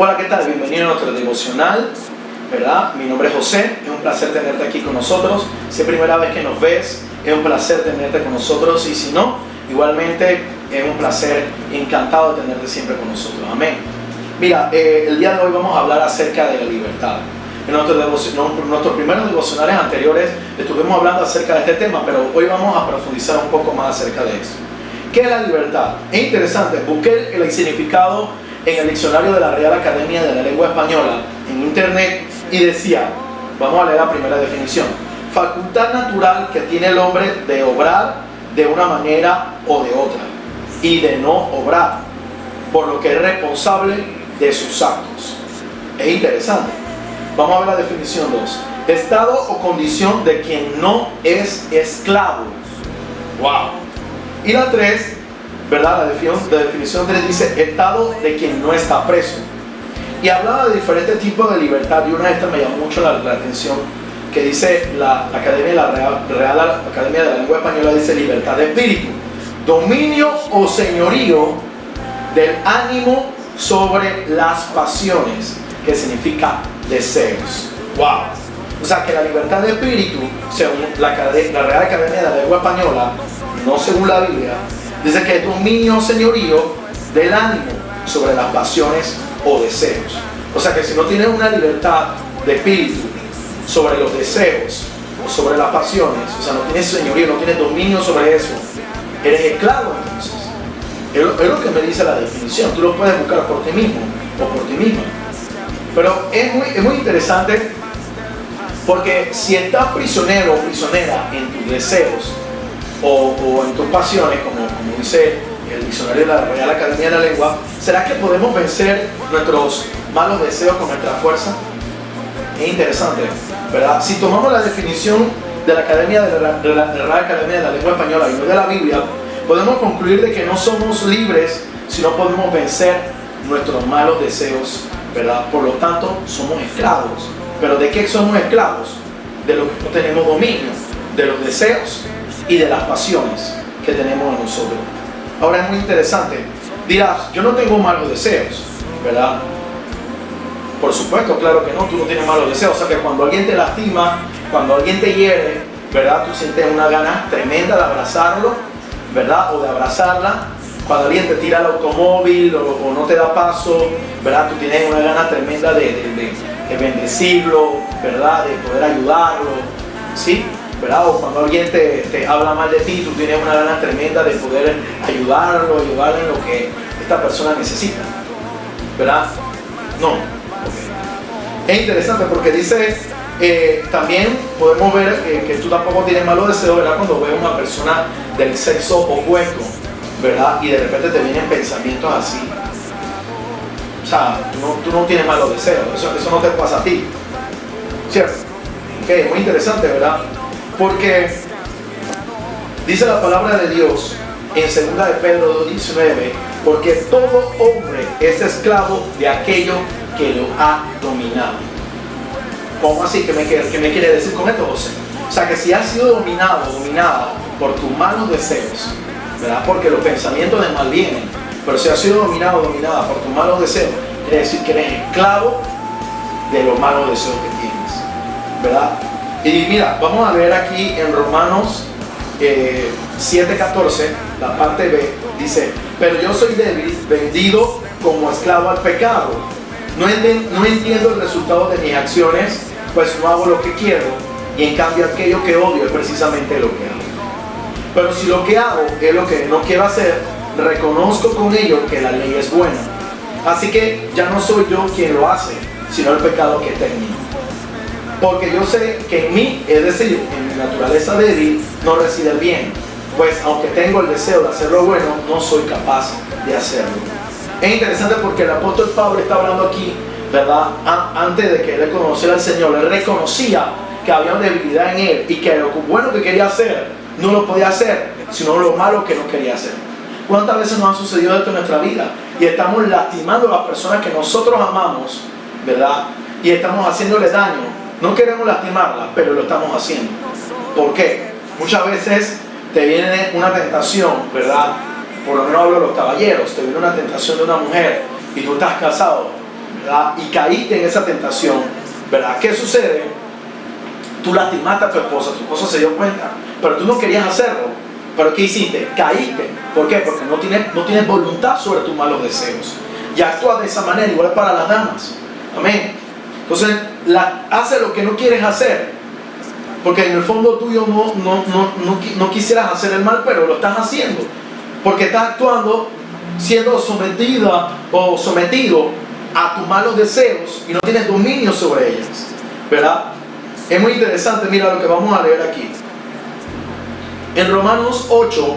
Hola, ¿qué tal? Bienvenido a nuestro devocional, ¿verdad? Mi nombre es José, es un placer tenerte aquí con nosotros. Si es primera vez que nos ves, es un placer tenerte con nosotros, y si no, igualmente es un placer, encantado de tenerte siempre con nosotros. Amén. Mira, el día de hoy vamos a hablar acerca de la libertad. En nuestros primeros devocionales anteriores estuvimos hablando acerca de este tema, pero hoy vamos a profundizar un poco más acerca de esto. ¿Qué es la libertad? Es interesante, busqué el significado en el diccionario de la Real Academia de la Lengua Española en internet y decía, vamos a leer la primera definición: facultad natural que tiene el hombre de obrar de una manera o de otra y de no obrar, por lo que es responsable de sus actos. Es interesante. Vamos a ver la definición 2. Estado o condición de quien no es esclavo. Wow. Y la 3, ¿verdad? La definición 3 dice estado de quien no está preso. Y hablaba de diferentes tipos de libertad, y una de estas me llamó mucho la atención, que dice la Real Academia de la Lengua Española, dice libertad de espíritu, dominio o señorío del ánimo sobre las pasiones, que significa deseos. Wow. O sea que la libertad de espíritu, según la Real Academia de la Lengua Española, no según la Biblia, dice que es dominio o señorío del ánimo sobre las pasiones o deseos. O sea que si no tienes una libertad de espíritu sobre los deseos o sobre las pasiones, o sea, no tienes señorío, no tienes dominio sobre eso, eres esclavo entonces. Es lo que me dice la definición. Tú lo puedes buscar por ti mismo o por ti misma. Pero es muy interesante, porque si estás prisionero o prisionera en tus deseos o en tus pasiones, como dice el diccionario de la Real Academia de la Lengua, ¿será que podemos vencer nuestros malos deseos con nuestra fuerza? Es interesante, ¿verdad? Si tomamos la definición de la Academia de la Real Academia de la Lengua Española y no de la Biblia, podemos concluir de que no somos libres si no podemos vencer nuestros malos deseos, ¿verdad? Por lo tanto, somos esclavos. ¿Pero de qué somos esclavos? De lo que no tenemos dominio, de los deseos y de las pasiones que tenemos en nosotros. Ahora es muy interesante. Dirás, yo no tengo malos deseos, ¿verdad? Por supuesto, claro que no, tú no tienes malos deseos. O sea que cuando alguien te lastima, cuando alguien te hiere, ¿verdad? Tú sientes una gana tremenda de abrazarlo, ¿verdad? O de abrazarla. Cuando alguien te tira el automóvil o no te da paso, ¿verdad? Tú tienes una gana tremenda de bendecirlo, ¿verdad? De poder ayudarlo, ¿sí? ¿Verdad? O cuando alguien te habla mal de ti, tú tienes una gana tremenda de poder ayudarlo en lo que esta persona necesita, ¿verdad? No. Okay. Es interesante porque dice, también podemos ver que tú tampoco tienes malos deseos, ¿verdad? Cuando ves a una persona del sexo opuesto, ¿verdad? Y de repente te vienen pensamientos así. O sea, tú no tienes malos deseos, eso no te pasa a ti, ¿cierto? Ok, muy interesante, ¿verdad? Porque dice la palabra de Dios en 2 de Pedro 2:19, porque todo hombre es esclavo de aquello que lo ha dominado. ¿Cómo así? ¿Qué me quiere decir con esto, José? O sea, que si has sido dominada por tus malos deseos, ¿verdad? Porque los pensamientos de mal vienen, pero si has sido dominada por tus malos deseos, quiere decir que eres esclavo de los malos deseos que tienes, ¿verdad? Y mira, vamos a leer aquí en Romanos 7:14, la parte B, dice, pero yo soy débil, vendido como esclavo al pecado. No entiendo el resultado de mis acciones, pues no hago lo que quiero, y en cambio aquello que odio es precisamente lo que hago. Pero si lo que hago es lo que no quiero hacer, reconozco con ello que la ley es buena. Así que ya no soy yo quien lo hace, sino el pecado que está en mí. Porque yo sé que en mí, es decir, en mi naturaleza débil, no reside el bien. Pues aunque tengo el deseo de hacer lo bueno, no soy capaz de hacerlo. Es interesante porque el apóstol Pablo está hablando aquí, ¿verdad? Antes de que él conociera al Señor, él reconocía que había una debilidad en él y que lo bueno que quería hacer no lo podía hacer, sino lo malo que no quería hacer. ¿Cuántas veces nos ha sucedido esto en nuestra vida? Y estamos lastimando a las personas que nosotros amamos, ¿verdad? Y estamos haciéndole daño. No queremos lastimarlas, pero lo estamos haciendo. ¿Por qué? Muchas veces te viene una tentación, ¿verdad? Por lo menos hablo de los caballeros. Te viene una tentación de una mujer y tú estás casado, ¿verdad? Y caíste en esa tentación, ¿verdad? ¿Qué sucede? Tú lastimaste a tu esposa se dio cuenta, pero tú no querías hacerlo. ¿Pero qué hiciste? Caíste. ¿Por qué? Porque no tienes voluntad sobre tus malos deseos. Y actúas de esa manera, igual es para las damas. Amén. Entonces, hace lo que no quieres hacer. Porque en el fondo tuyo no quisieras hacer el mal, pero lo estás haciendo. Porque estás actuando siendo sometida o sometido a tus malos deseos y no tienes dominio sobre ellas, ¿verdad? Es muy interesante, mira lo que vamos a leer aquí. En Romanos 8,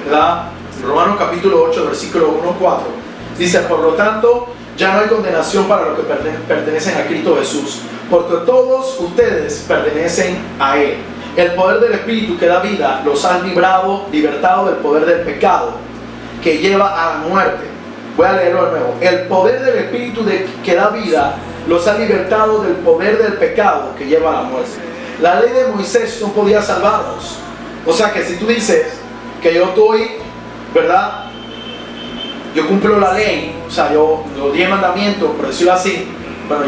¿verdad? Romanos capítulo 8, versículo 1-4, dice: por lo tanto, ya no hay condenación para los que pertenecen a Cristo Jesús, porque todos ustedes pertenecen a Él. El poder del Espíritu que da vida los ha libertado del poder del pecado, que lleva a la muerte. Voy a leerlo de nuevo. El poder del Espíritu que da vida los ha libertado del poder del pecado, que lleva a la muerte. La ley de Moisés no podía salvarnos. O sea que si tú dices que yo estoy, ¿verdad? Yo cumplo la ley, o sea, yo los 10 mandamientos, por decirlo así, bueno,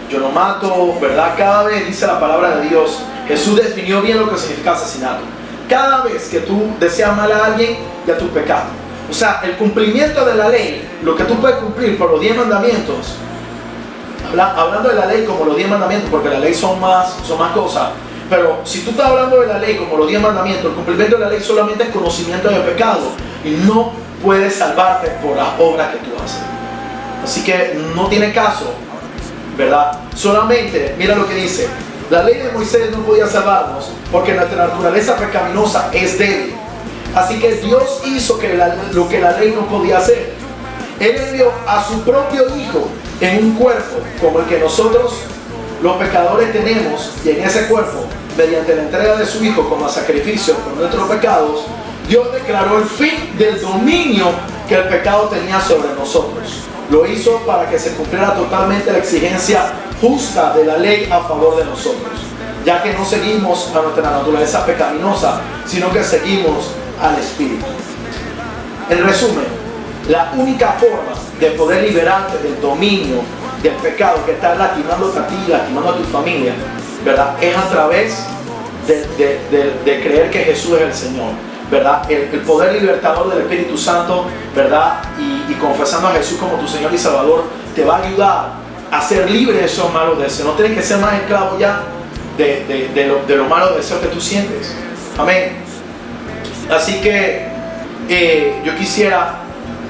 yo no mato, ¿verdad? Cada vez dice la palabra de Dios, Jesús definió bien lo que significa asesinato. Cada vez que tú deseas mal a alguien, ya tu pecado. O sea, el cumplimiento de la ley, lo que tú puedes cumplir por los 10 mandamientos, hablando de la ley como los 10 mandamientos, porque la ley son más cosas, pero si tú estás hablando de la ley como los 10 mandamientos, el cumplimiento de la ley solamente es conocimiento del pecado y no puedes salvarte por las obras que tú haces. Así que no tiene caso, ¿verdad? Solamente, mira lo que dice: la ley de Moisés no podía salvarnos porque nuestra naturaleza pecaminosa es débil. Así que Dios hizo lo que la ley no podía hacer. Él envió a su propio Hijo en un cuerpo como el que nosotros los pecadores tenemos, y en ese cuerpo, mediante la entrega de su Hijo como sacrificio por nuestros pecados, Dios declaró el fin del dominio que el pecado tenía sobre nosotros. Lo hizo para que se cumpliera totalmente la exigencia justa de la ley a favor de nosotros, ya que no seguimos a nuestra naturaleza pecaminosa, sino que seguimos al Espíritu. En resumen, la única forma de poder liberarte del dominio del pecado que está lastimándote a ti, lastimando a tu familia, ¿verdad? Es a través de creer que Jesús es el Señor, ¿verdad? El poder libertador del Espíritu Santo, ¿verdad? Y confesando a Jesús como tu Señor y Salvador te va a ayudar a ser libre de esos malos deseos. No tienes que ser más esclavo ya de los malos deseos que tú sientes. Amén. Así que yo quisiera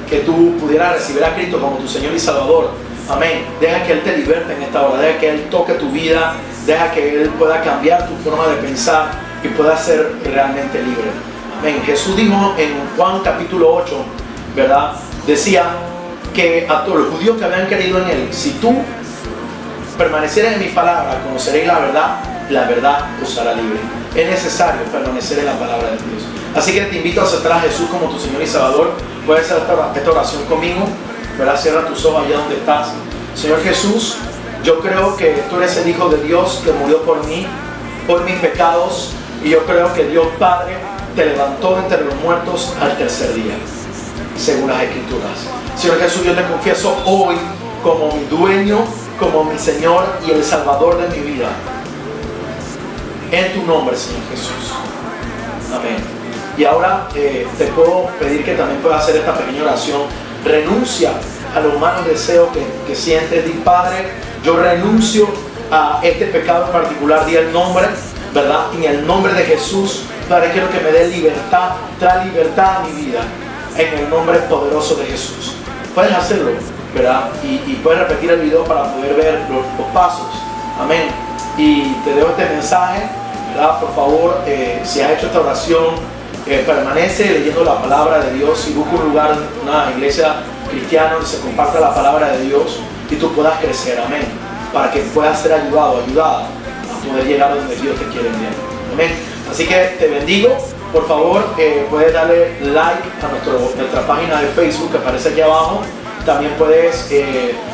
que tú pudieras recibir a Cristo como tu Señor y Salvador. Amén. Deja que Él te liberte en esta hora. Deja que Él toque tu vida. Deja que Él pueda cambiar tu forma de pensar y pueda ser realmente libre. Amén. Jesús dijo en Juan capítulo 8, ¿verdad? Decía que a todos los judíos que habían creído en Él: si tú permanecieras en mis palabras, conoceréis la verdad os hará libre. Es necesario permanecer en la palabra de Dios. Así que te invito a aceptar a Jesús como tu Señor y Salvador. Puedes hacer esta oración conmigo, ¿verdad? Cierra tus ojos allá donde estás. Señor Jesús, yo creo que tú eres el Hijo de Dios que murió por mí, por mis pecados, y yo creo que Dios Padre te levantó entre los muertos al tercer día, según las Escrituras. Señor Jesús, yo te confieso hoy como mi dueño, como mi Señor y el Salvador de mi vida. En tu nombre, Señor Jesús. Amén. Y ahora te puedo pedir que también puedas hacer esta pequeña oración. Renuncia a los malos deseos que sientes. Di: Padre, yo renuncio a este pecado en particular. Di el nombre, ¿verdad? En el nombre de Jesús, Padre, quiero que me dé libertad. Trae libertad a mi vida, en el nombre poderoso de Jesús. Puedes hacerlo, ¿verdad? Y puedes repetir el video para poder ver los pasos. Amén. Y te dejo este mensaje, ¿verdad? Por favor, si has hecho esta oración, permanece leyendo la palabra de Dios y busca un lugar, una iglesia cristiana donde se comparta la palabra de Dios y tú puedas crecer. Amén. Para que puedas ser ayudada a poder llegar a donde Dios te quiere enviar. Amén. Así que te bendigo. Por favor, puedes darle like a nuestra página de Facebook que aparece aquí abajo. También puedes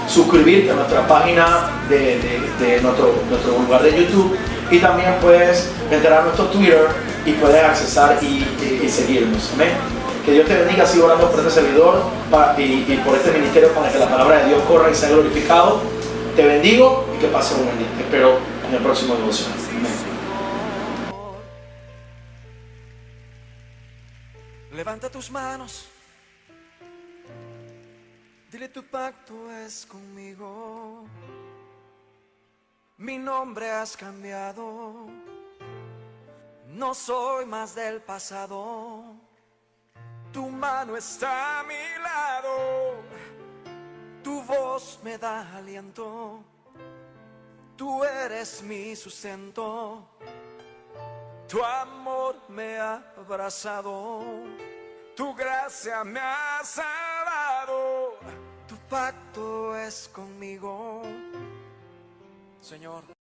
suscribirte a nuestra página de nuestro lugar de YouTube, y también puedes entrar a nuestro Twitter y puedes accesar y seguirnos. Amén. Que Dios te bendiga, sigo orando por este servidor y por este ministerio para que la palabra de Dios corra y sea glorificado. Te bendigo y que pase un buen día. Te espero en el próximo devocional. Amén. Levanta tus manos, dile tu pacto es conmigo, mi nombre has cambiado, no soy más del pasado, tu mano está a mi lado, tu voz me da aliento, tú eres mi sustento. Tu amor me ha abrazado, tu gracia me ha salvado, tu pacto es conmigo, Señor.